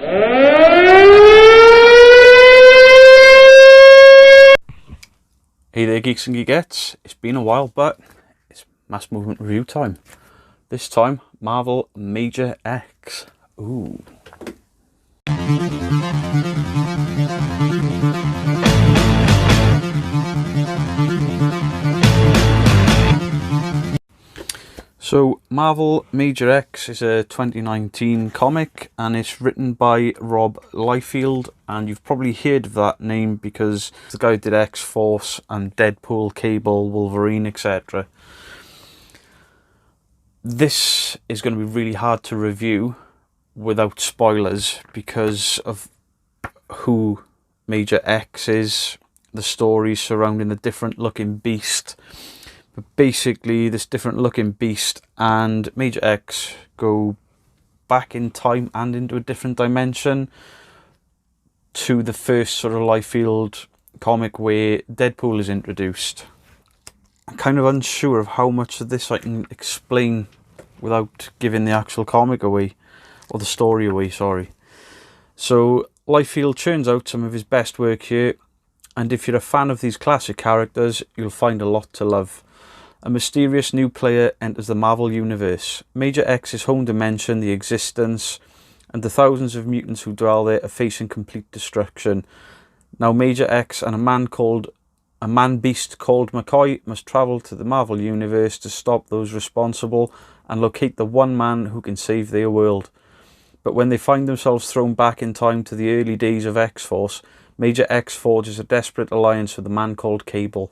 Hey there, geeks and geekettes. It's been a while, but it's mass movement review time. This time, Marvel Major X. Ooh. So, Marvel Major X is a 2019 comic, and it's written by Rob Liefeld, and you've probably heard of that name because the guy who did X-Force and Deadpool, Cable, Wolverine, etc. This is going to be really hard to review without spoilers because of who Major X is, the story surrounding the different looking beast. But basically, this different looking beast and Major X go back in time and into a different dimension to the first sort of Liefeld comic where Deadpool is introduced. I'm kind of unsure of how much of this I can explain without giving the actual comic away, or the story away, sorry. So, Liefeld churns out some of his best work here, and if you're a fan of these classic characters, you'll find a lot to love. A mysterious new player enters the Marvel Universe. Major X's home dimension, the existence, and the thousands of mutants who dwell there are facing complete destruction. Now Major X and a man-beast called McCoy must travel to the Marvel Universe to stop those responsible and locate the one man who can save their world. But when they find themselves thrown back in time to the early days of X-Force, Major X forges a desperate alliance with a man called Cable.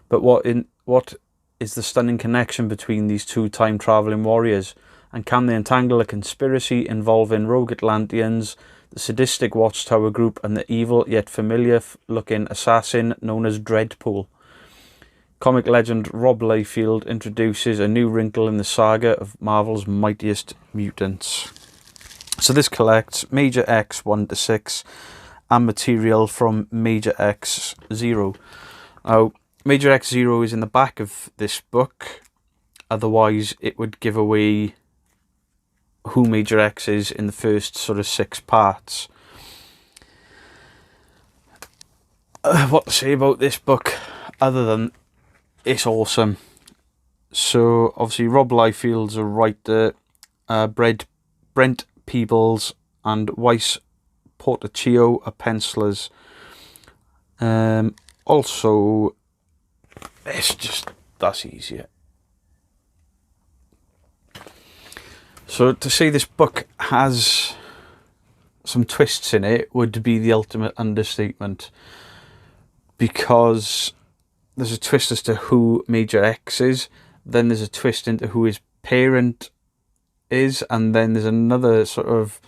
But what is the stunning connection between these two time-travelling warriors, and can they entangle a conspiracy involving rogue Atlanteans, the sadistic Watchtower group, and the evil yet familiar-looking assassin known as Dreadpool? Comic legend Rob Liefeld introduces a new wrinkle in the saga of Marvel's mightiest mutants. So this collects Major X 1-6 and material from Major X 0. Now, Major X 0 is in the back of this book, otherwise it would give away who Major X is in the first sort of 6 parts. What to say about this book other than it's awesome. So obviously Rob Liefeld's a writer, Brent Peebles and Weiss Portaccio are pencilers. Also, that's easier. So to say this book has some twists in it would be the ultimate understatement, because there's a twist as to who Major X is, then there's a twist into who his parent is, and then there's another sort of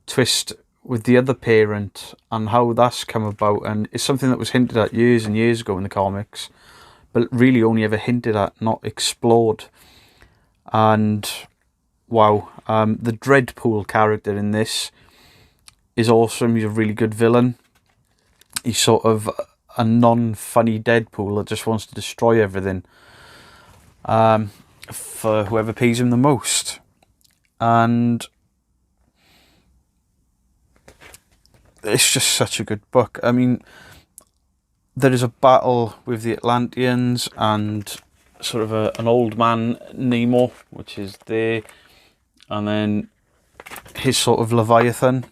twist with the other parent and how that's come about, and it's something that was hinted at years and years ago in the comics, but really only ever hinted at, not explored. And wow, the Dreadpool character in this is awesome. He's a really good villain. He's sort of a non-funny Deadpool that just wants to destroy everything for whoever pays him the most. And it's just such a good book. I mean, there is a battle with the Atlanteans and sort of an old man, Nemo, which is there, and then his sort of Leviathan.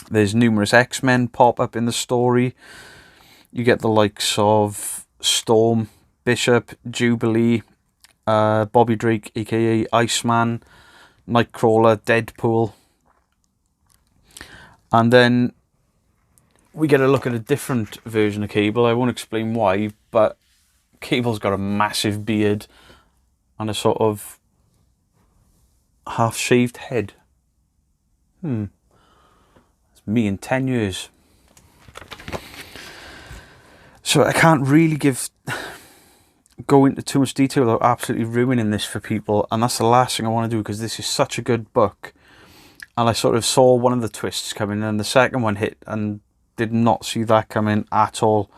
There's numerous X-Men pop up in the story. You get the likes of Storm, Bishop, Jubilee, Bobby Drake, aka Iceman, Nightcrawler, Deadpool. And then we get a look at a different version of Cable. I won't explain why, but Cable's got a massive beard and a sort of half-shaved head. It's me in 10 years. So I can't really go into too much detail without absolutely ruining this for people, and that's the last thing I want to do, because this is such a good book. And I sort of saw one of the twists coming, and the second one hit and did not see that coming at all.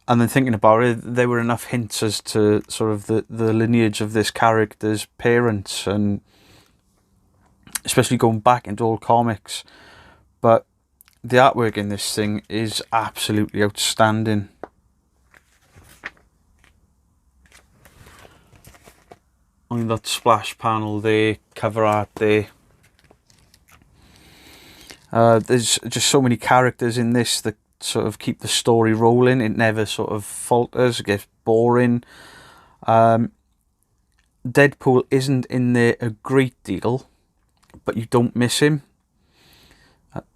And then thinking about it, there were enough hints as to sort of the lineage of this character's parents, and especially going back into old comics. But the artwork in this thing is absolutely outstanding. I mean, that splash panel there, cover art there. There's just so many characters in this that sort of keep the story rolling. It never sort of falters, it gets boring. Deadpool isn't in there a great deal, but you don't miss him.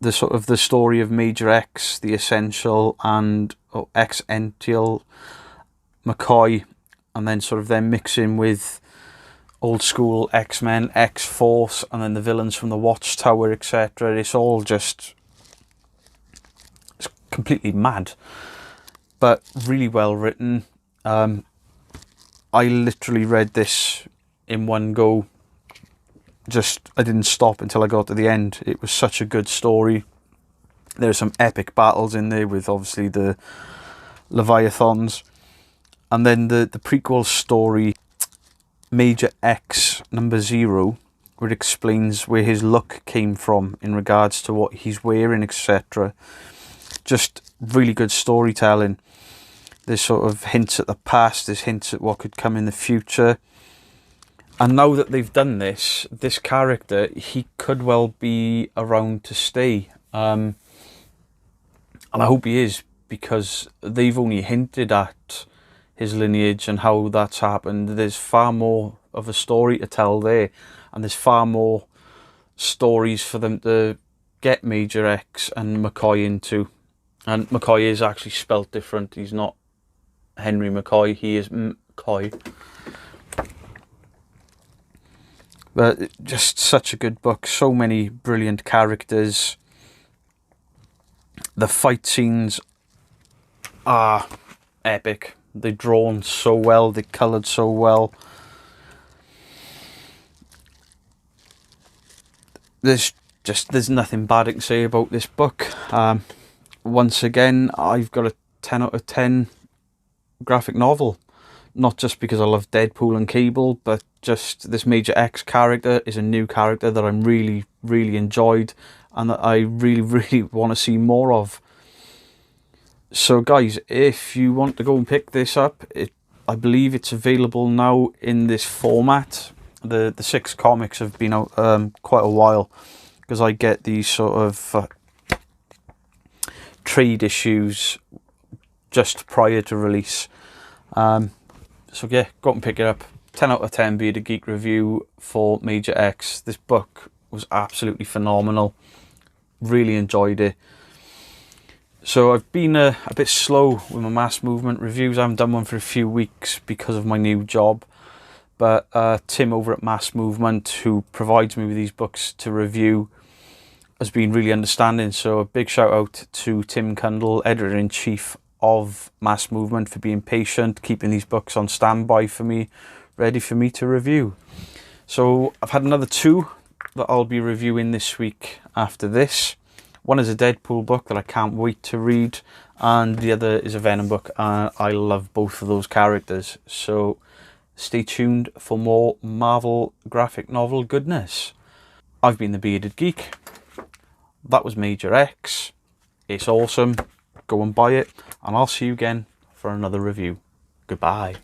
The sort of the story of Major X, the Essential, and X-Ential, McCoy, and then sort of them mixing with old school X-Men, X-Force, and then the villains from the Watchtower, etc. It's all just, it's completely mad, but really well written. I literally read this in one go. I didn't stop until I got to the end. It was such a good story. There are some epic battles in there with obviously the Leviathans, and then the prequel story, Major X #0, where it explains where his look came from in regards to what he's wearing, etc. Just really good storytelling. There's sort of hints at the past, there's hints at what could come in the future. And now that they've done this character, he could well be around to stay. And I hope he is, because they've only hinted at his lineage and how that's happened. There's far more of a story to tell there, and there's far more stories for them to get Major X and McCoy into. And McCoy is actually spelt different. He's not Henry McCoy, he is McCoy. But just such a good book, so many brilliant characters. The fight scenes are epic. They're drawn so well, they're coloured so well. There's nothing bad I can say about this book. Once again, I've got a 10 out of 10 graphic novel. Not just because I love Deadpool and Cable, but just this Major X character is a new character that I'm really, really enjoyed, and that I really, really want to see more of. So guys, if you want to go and pick this up, I believe it's available now in this format. The 6 comics have been out quite a while, because I get these sort of trade issues just prior to release. So yeah, go and pick it up. 10 out of 10 Bearded Geek review for Major X. This book was absolutely phenomenal. Really enjoyed it. So I've been a bit slow with my Mass Movement reviews. I haven't done one for a few weeks because of my new job. But Tim over at Mass Movement, who provides me with these books to review, has been really understanding. So a big shout out to Tim Cundall, Editor-in-Chief of Mass Movement, for being patient, keeping these books on standby for me, ready for me to review. So I've had another 2 that I'll be reviewing this week after this. One is a Deadpool book that I can't wait to read, and the other is a Venom book, and I love both of those characters. So stay tuned for more Marvel graphic novel goodness. I've been the Bearded Geek. That was Major X. It's awesome. Go and buy it, and I'll see you again for another review. Goodbye.